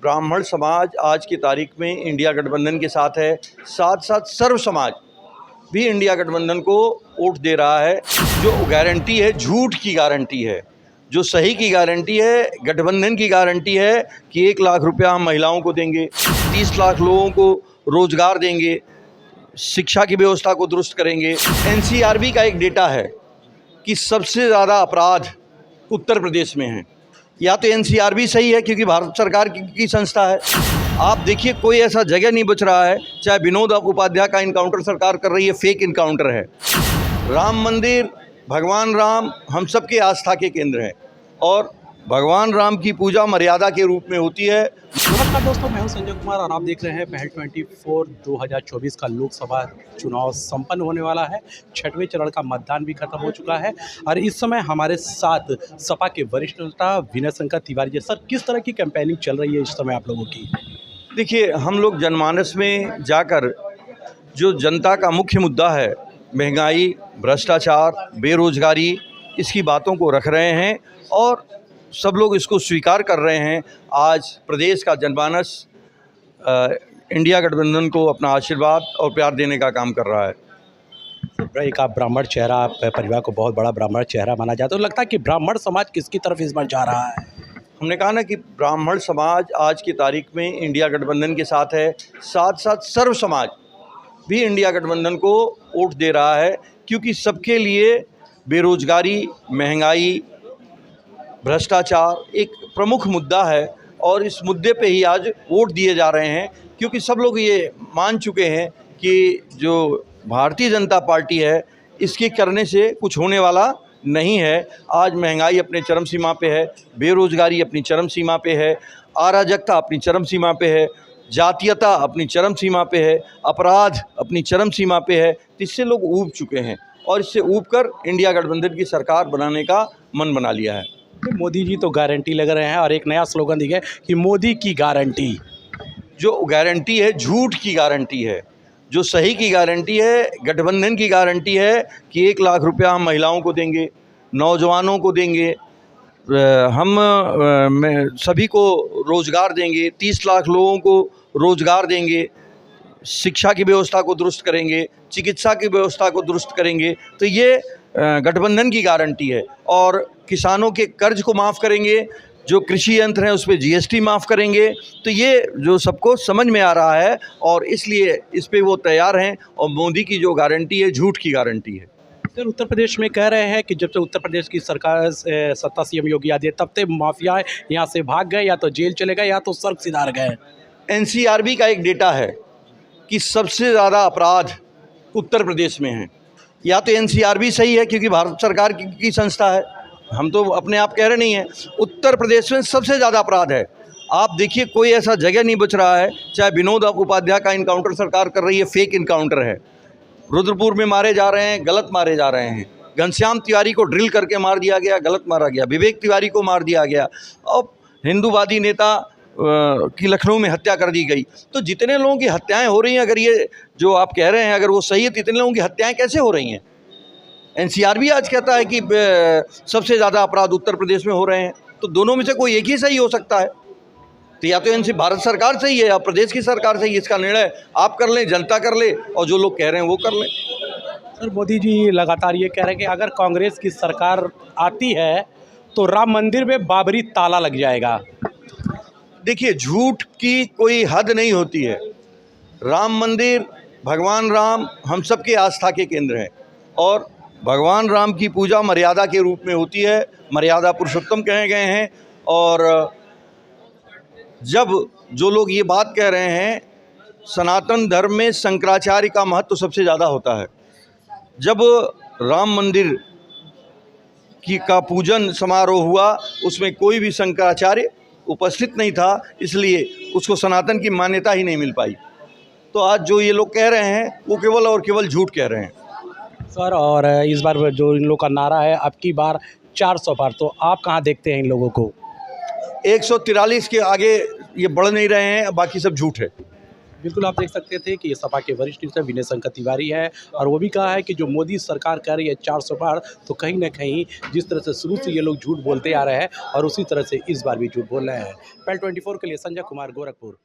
ब्राह्मण समाज आज की तारीख में इंडिया गठबंधन के साथ है, साथ साथ सर्व समाज भी इंडिया गठबंधन को वोट दे रहा है। जो गारंटी है झूठ की गारंटी है, जो सही की गारंटी है, गठबंधन की गारंटी है कि 1 लाख रुपया हम महिलाओं को देंगे, 30 लाख लोगों को रोजगार देंगे, शिक्षा की व्यवस्था को दुरुस्त करेंगे। एनसीआरबी का एक डेटा है कि सबसे ज़्यादा अपराध उत्तर प्रदेश में हैं। या तो एनसीआरबी सही है क्योंकि भारत सरकार की संस्था है। आप देखिए कोई ऐसा जगह नहीं बच रहा है, चाहे विनोद उपाध्याय का इनकाउंटर सरकार कर रही है, फेक इनकाउंटर है। राम मंदिर, भगवान राम हम सबके आस्था के केंद्र हैं और भगवान राम की पूजा मर्यादा के रूप में होती है। नमस्कार दोस्तों, मैं हूं संजय कुमार और आप देख रहे हैं पहल 24 2024 का लोकसभा चुनाव संपन्न होने वाला है। 6वें चरण का मतदान भी खत्म हो चुका है और इस समय हमारे साथ सपा के वरिष्ठ नेता विनय शंकर तिवारी जी। सर, किस तरह की कैंपेनिंग चल रही है इस समय आप लोगों की? देखिए, हम लोग जनमानस में जाकर जो जनता का मुख्य मुद्दा है, महंगाई, भ्रष्टाचार, बेरोजगारी, इसकी बातों को रख रहे हैं और सब लोग इसको स्वीकार कर रहे हैं। आज प्रदेश का जनमानस इंडिया गठबंधन को अपना आशीर्वाद और प्यार देने का काम कर रहा है। एक आप ब्राह्मण चेहरा, आप परिवार को बहुत बड़ा ब्राह्मण चेहरा माना जाता है, तो लगता है कि ब्राह्मण समाज किसकी तरफ इस बार जा रहा है? हमने कहा ना कि ब्राह्मण समाज आज की तारीख में इंडिया गठबंधन के साथ है, साथ साथ सर्व समाज भी इंडिया गठबंधन को वोट दे रहा है क्योंकि सबके लिए बेरोजगारी, महंगाई, भ्रष्टाचार एक प्रमुख मुद्दा है और इस मुद्दे पे ही आज वोट दिए जा रहे हैं क्योंकि सब लोग ये मान चुके हैं कि जो भारतीय जनता पार्टी है इसके करने से कुछ होने वाला नहीं है। आज महंगाई अपने चरम सीमा पे है, बेरोजगारी अपनी चरम सीमा पे है, अराजकता अपनी चरम सीमा पे है, जातीयता अपनी चरम सीमा पे है, अपराध अपनी चरम सीमा पे है। इससे लोग ऊब चुके हैं और इससे ऊब कर इंडिया गठबंधन की सरकार बनाने का मन बना लिया है। मोदी जी तो गारंटी लग रहे हैं और एक नया स्लोगन दिया है कि मोदी की गारंटी। जो गारंटी है झूठ की गारंटी है, जो सही की गारंटी है, गठबंधन की गारंटी है कि 1 लाख रुपया हम महिलाओं को देंगे, नौजवानों को देंगे, हम सभी को रोज़गार देंगे, 30 लाख लोगों को रोज़गार देंगे, शिक्षा की व्यवस्था को दुरुस्त करेंगे, चिकित्सा की व्यवस्था को दुरुस्त करेंगे। तो ये गठबंधन की गारंटी है और किसानों के कर्ज को माफ़ करेंगे, जो कृषि यंत्र हैं उस पर जीएसटी माफ़ करेंगे। तो ये जो सबको समझ में आ रहा है और इसलिए इस पे वो तैयार हैं और मोदी की जो गारंटी है झूठ की गारंटी है। सर, उत्तर प्रदेश में कह रहे हैं कि जब से उत्तर प्रदेश की सरकार सत्ता सीएम योगी आदित्यनाथ, तब से माफिया यहाँ से भाग गए, या तो जेल चले गए या तो सड़क सिधार गए। एनसीआरबी का एक डेटा है कि सबसे ज़्यादा अपराध उत्तर प्रदेश में हैं। या तो एनसीआरबी सही है क्योंकि भारत सरकार की संस्था है, हम तो अपने आप कह रहे नहीं हैं। उत्तर प्रदेश में सबसे ज़्यादा अपराध है। आप देखिए कोई ऐसा जगह नहीं बच रहा है, चाहे विनोद उपाध्याय का इनकाउंटर सरकार कर रही है, फेक इनकाउंटर है। रुद्रपुर में मारे जा रहे हैं, गलत मारे जा रहे हैं। घनश्याम तिवारी को ड्रिल करके मार दिया गया, गलत मारा गया। विवेक तिवारी को मार दिया गया और हिंदूवादी नेता की लखनऊ में हत्या कर दी गई। तो जितने लोगों की हत्याएं हो रही हैं, अगर ये जो आप कह रहे हैं अगर वो सही है तो इतने लोगों की हत्याएं कैसे हो रही हैं? एनसीआरबी आज कहता है कि सबसे ज़्यादा अपराध उत्तर प्रदेश में हो रहे हैं, तो दोनों में से कोई एक ही सही हो सकता है। तो या तो भारत सरकार सही है या प्रदेश की सरकार सही है। इसका निर्णय आप कर लें, जनता कर ले और जो लोग कह रहे हैं वो कर लें। सर, मोदी जी लगातार ये कह रहे हैं कि अगर कांग्रेस की सरकार आती है तो राम मंदिर में बाबरी ताला लग जाएगा। देखिए, झूठ की कोई हद नहीं होती है। राम मंदिर, भगवान राम हम सबके आस्था के केंद्र हैं और भगवान राम की पूजा मर्यादा के रूप में होती है। मर्यादा पुरुषोत्तम कहे गए हैं और जब जो लोग ये बात कह रहे हैं, सनातन धर्म में शंकराचार्य का महत्व सबसे ज़्यादा होता है। जब राम मंदिर का पूजन समारोह हुआ उसमें कोई भी शंकराचार्य उपस्थित नहीं था, इसलिए उसको सनातन की मान्यता ही नहीं मिल पाई। तो आज जो ये लोग कह रहे हैं वो केवल और केवल झूठ कह रहे हैं। सर, और इस बार जो इन लोग का नारा है अब की बार 400 पार, तो आप कहाँ देखते हैं इन लोगों को? 143 के आगे ये बढ़ नहीं रहे हैं, बाकी सब झूठ है। बिल्कुल आप देख सकते थे कि ये सपा के वरिष्ठ नेता विनय शंकर तिवारी है और वो भी कहा है कि जो मोदी सरकार कर रही है 400 पार, तो कहीं ना कहीं जिस तरह से शुरू से ये लोग झूठ बोलते आ रहे हैं और उसी तरह से इस बार भी झूठ बोल रहे हैं। पहल 24 के लिए संजय कुमार, गोरखपुर।